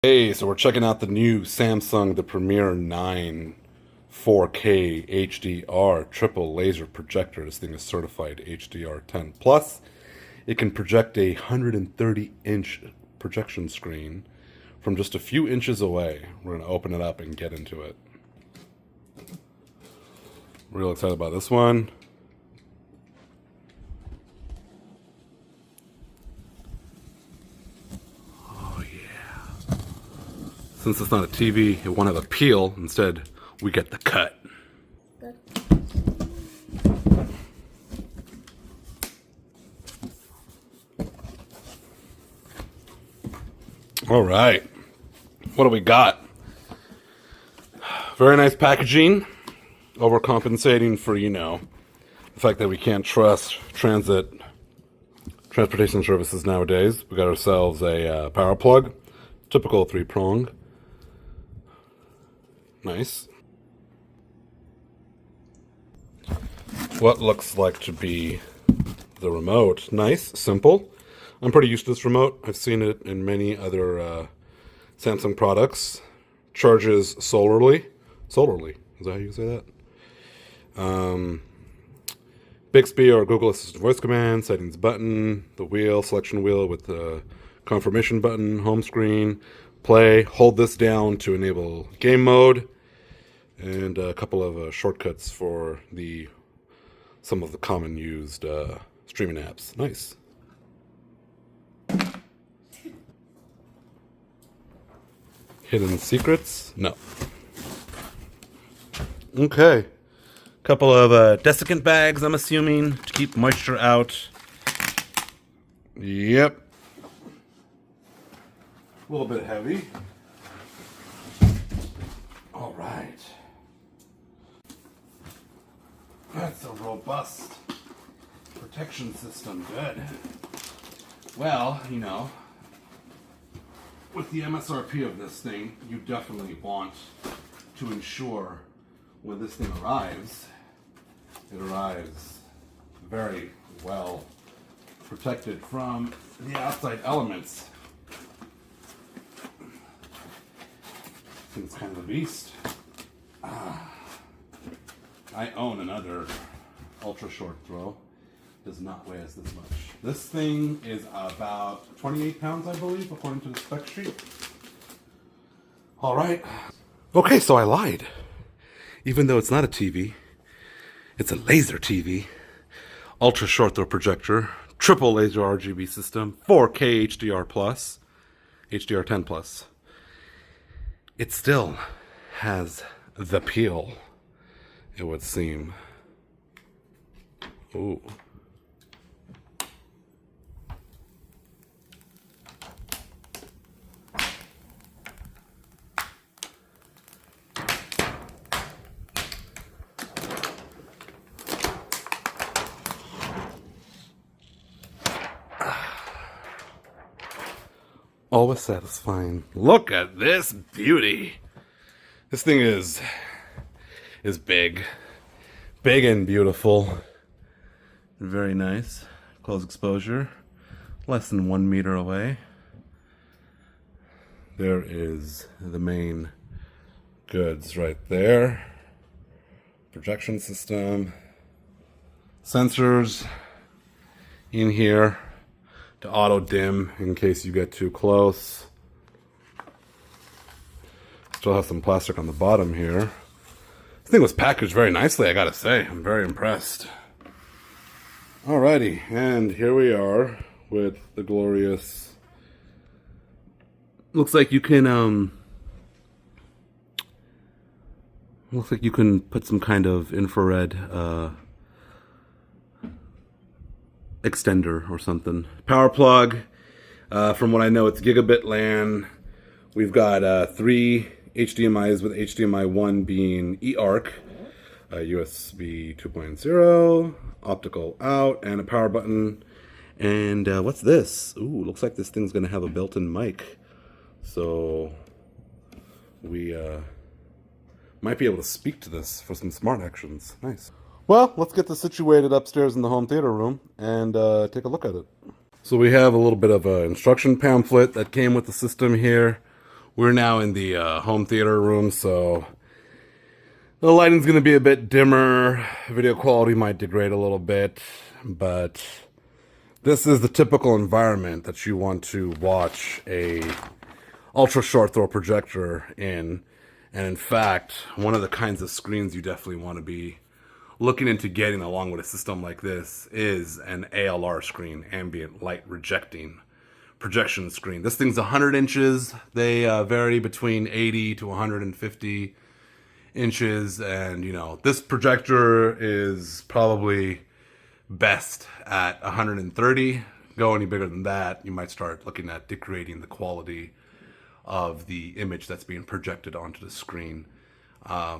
Hey, so we're checking out the new Samsung, the Premier 9 4K HDR triple laser projector. This thing is certified HDR 10 plus. It can project a 130-inch projection screen from just a few inches away. We're going to open it up and get into it. Real excited about this one. Since it's not a TV, it won't have a peel. Instead, we get the cut. Good. All right. What do we got? Very nice packaging. Overcompensating for, the fact that we can't trust transportation services nowadays. We got ourselves a power plug. Typical 3-prong. Nice. What looks like to be the remote. Nice, simple. I'm pretty used to this remote. I've seen it in many other Samsung products. Charges solarly. Solarly, is that how you say that? Bixby or Google Assistant voice command, settings button, the wheel, selection wheel with the confirmation button, home screen, play, hold this down to enable game mode, and a couple of shortcuts for some of the common used streaming apps. Nice. Hidden secrets? No. Okay. Couple of desiccant bags, I'm assuming, to keep moisture out. Yep. A little bit heavy. All right. That's a robust protection system. Good. Well, with the MSRP of this thing, you definitely want to ensure when this thing arrives, it arrives very well protected from the outside elements. It's kind of a beast. I own another ultra short throw. Does not weigh us this much. This thing is about 28 pounds, I believe, according to the spec sheet. All right. Okay, so I lied. Even though it's not a TV, it's a laser TV. Ultra short throw projector, triple laser RGB system, 4K HDR plus, HDR 10 plus. It still has the peel, it would seem. Ooh. Always satisfying. Look at this beauty. This thing is big. Big and beautiful. Very nice. Close exposure. Less than 1 meter away. There is the main goods right there. Projection system. Sensors in here to auto dim in case you get too close. Still have some plastic on the bottom here. This thing was packaged very nicely, I gotta say. I'm very impressed. Alrighty, and here we are with the glorious. Looks like you can put some kind of infrared extender or something. Power plug. From what I know, it's gigabit LAN. We've got 3 HDMIs with HDMI 1 being eARC, USB 2.0, optical out, and a power button. And what's this? Ooh, looks like this thing's gonna have a built-in mic. So we might be able to speak to this for some smart actions. Nice. Well, let's get this situated upstairs in the home theater room and take a look at it. So we have a little bit of an instruction pamphlet that came with the system here. We're now in the home theater room, so the lighting's going to be a bit dimmer. Video quality might degrade a little bit, but this is the typical environment that you want to watch a ultra short throw projector in. And in fact, one of the kinds of screens you definitely want to be looking into getting along with a system like this is an ALR screen, ambient light rejecting projection screen. This thing's 100 inches. They vary between 80 to 150 inches, and you know, this projector is probably best at 130. Go any bigger than that, you might start looking at degrading the quality of the image that's being projected onto the screen. At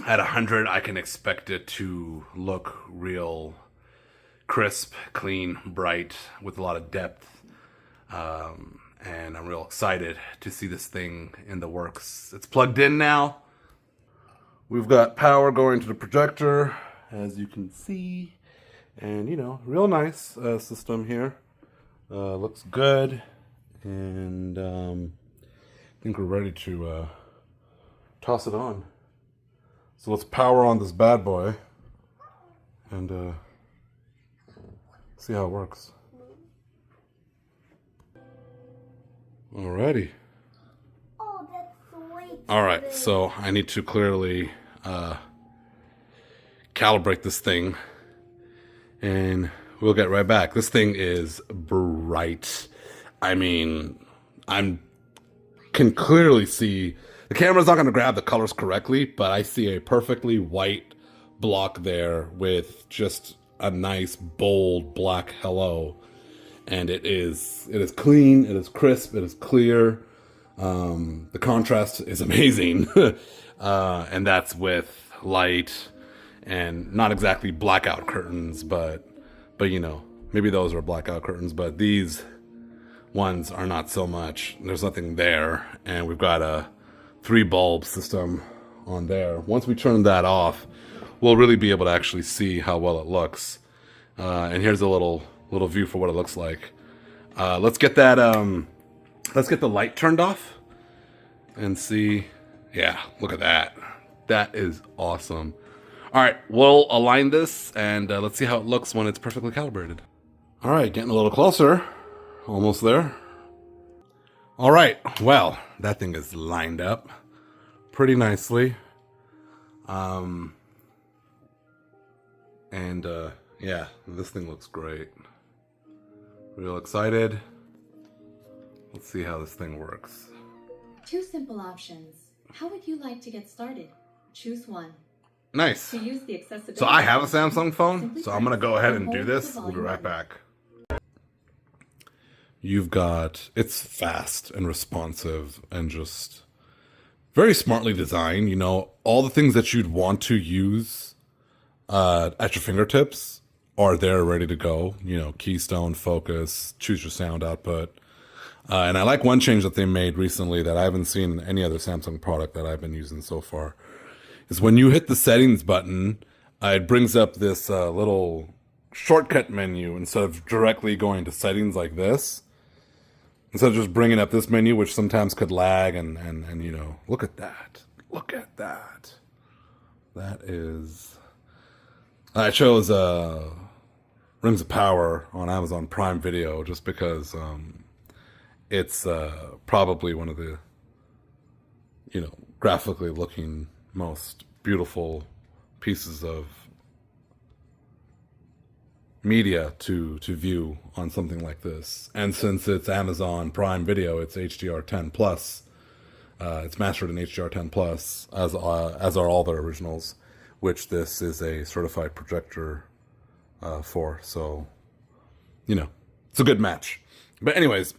100, I can expect it to look real crisp, clean, bright, with a lot of depth. And I'm real excited to see this thing in the works. It's plugged in now. We've got power going to the projector, as you can see. And, you know, real nice system here. Looks good. And I think we're ready to toss it on. So let's power on this bad boy and see how it works. Alrighty. Oh, that's sweet. Alright, so I need to clearly calibrate this thing, and we'll get right back. This thing is bright. I mean, can clearly see, the camera's not going to grab the colors correctly, but I see a perfectly white block there with just a nice bold black hello. And it is clean, it is crisp, it is clear. The contrast is amazing. And that's with light and not exactly blackout curtains, but you know, maybe those are blackout curtains, but these ones are not so much. There's nothing there, and we've got a 3 bulb system on there. Once we turn that off, we'll really be able to actually see how well it looks. And here's a little view for what it looks like. Let's get that let's get the light turned off and see. Yeah, look at that. That is awesome. All right, we'll align this and let's see how it looks when it's perfectly calibrated. All right, getting a little closer. Almost there. All right, well, that thing is lined up pretty nicely. Yeah, this thing looks great. Real excited. Let's see how this thing works. 2 simple options. How would you like to get started? Choose one. Nice. To use the accessibility. So I have a Samsung phone, so I'm gonna go ahead and do this. We'll be right back. You've got, it's fast and responsive and just very smartly designed. You know, all the things that you'd want to use at your fingertips are there ready to go. You know, keystone, focus, choose your sound output. And I like one change that they made recently that I haven't seen in any other Samsung product that I've been using so far, is when you hit the settings button, it brings up this little shortcut menu instead of directly going to settings like this. Instead of just bringing up this menu, which sometimes could lag, and you know, look at that. Look at that. That is... I chose Rings of Power on Amazon Prime Video just because it's probably one of the, you know, graphically looking most beautiful pieces of media to view on something like this. And since it's Amazon Prime Video, it's HDR10 plus. It's mastered in HDR10 plus, as are all their originals, which this is a certified projector for. So, you know, it's a good match. But anyways,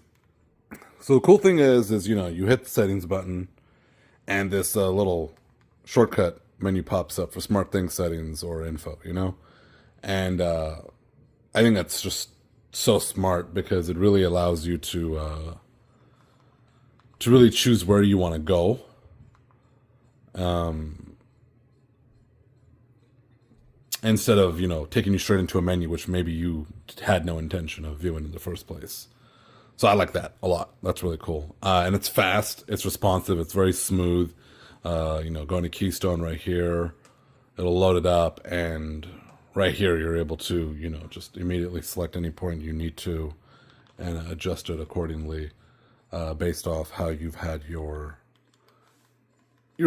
so the cool thing is you know, you hit the settings button, and this little shortcut menu pops up for SmartThings settings or info, you know? And I think that's just so smart because it really allows you to really choose where you want to go. Instead of, you know, taking you straight into a menu, which maybe you had no intention of viewing in the first place. So I like that a lot. That's really cool. And it's fast. It's responsive. It's very smooth. Going to Keystone right here, it'll load it up, and right here you're able to, just immediately select any point you need to and adjust it accordingly based off how you've had your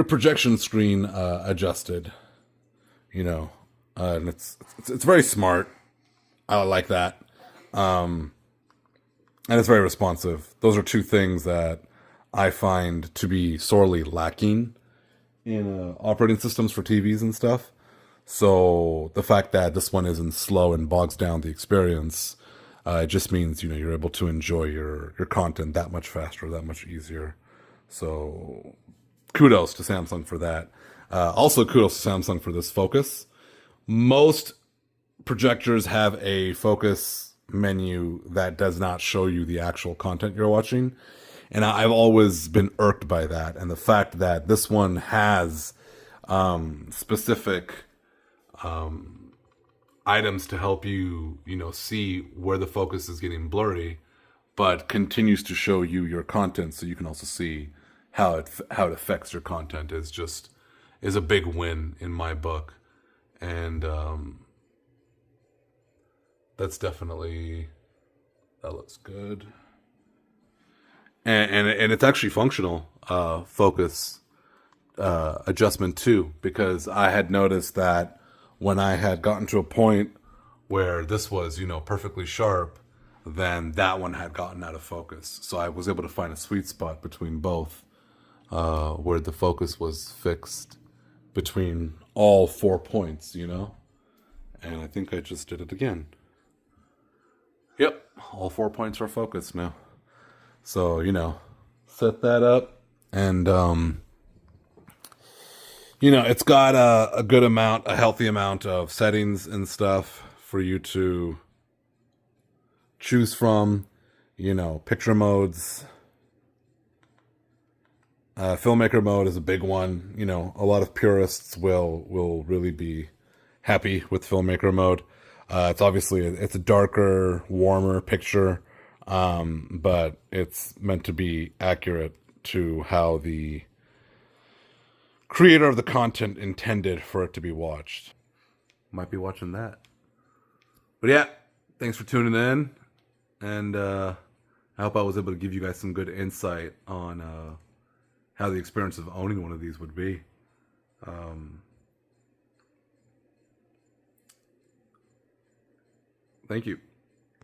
projection screen adjusted. And it's very smart. I like that. And it's very responsive. Those are two things that I find to be sorely lacking in operating systems for TVs and stuff. So the fact that this one isn't slow and bogs down the experience, it just means, you're able to enjoy your content that much faster, that much easier. So kudos to Samsung for that. Also kudos to Samsung for this focus. Most projectors have a focus menu that does not show you the actual content you're watching. And I've always been irked by that. And the fact that this one has specific items to help you, see where the focus is getting blurry, but continues to show you your content so you can also see how it affects your content is a big win in my book. And that looks good. And it's actually functional focus adjustment too, because I had noticed that when I had gotten to a point where this was, perfectly sharp, then that one had gotten out of focus. So I was able to find a sweet spot between both, where the focus was fixed between all 4 points, And I think I just did it again. Yep, all 4 points are focused now. So, set that up, and, it's got a healthy amount of settings and stuff for you to choose from, picture modes. Filmmaker mode is a big one. A lot of purists will really be happy with filmmaker mode. It's obviously, it's a darker, warmer picture. But it's meant to be accurate to how the creator of the content intended for it to be watched. Might be watching that. But yeah, thanks for tuning in. And I hope I was able to give you guys some good insight on how the experience of owning one of these would be. Thank you.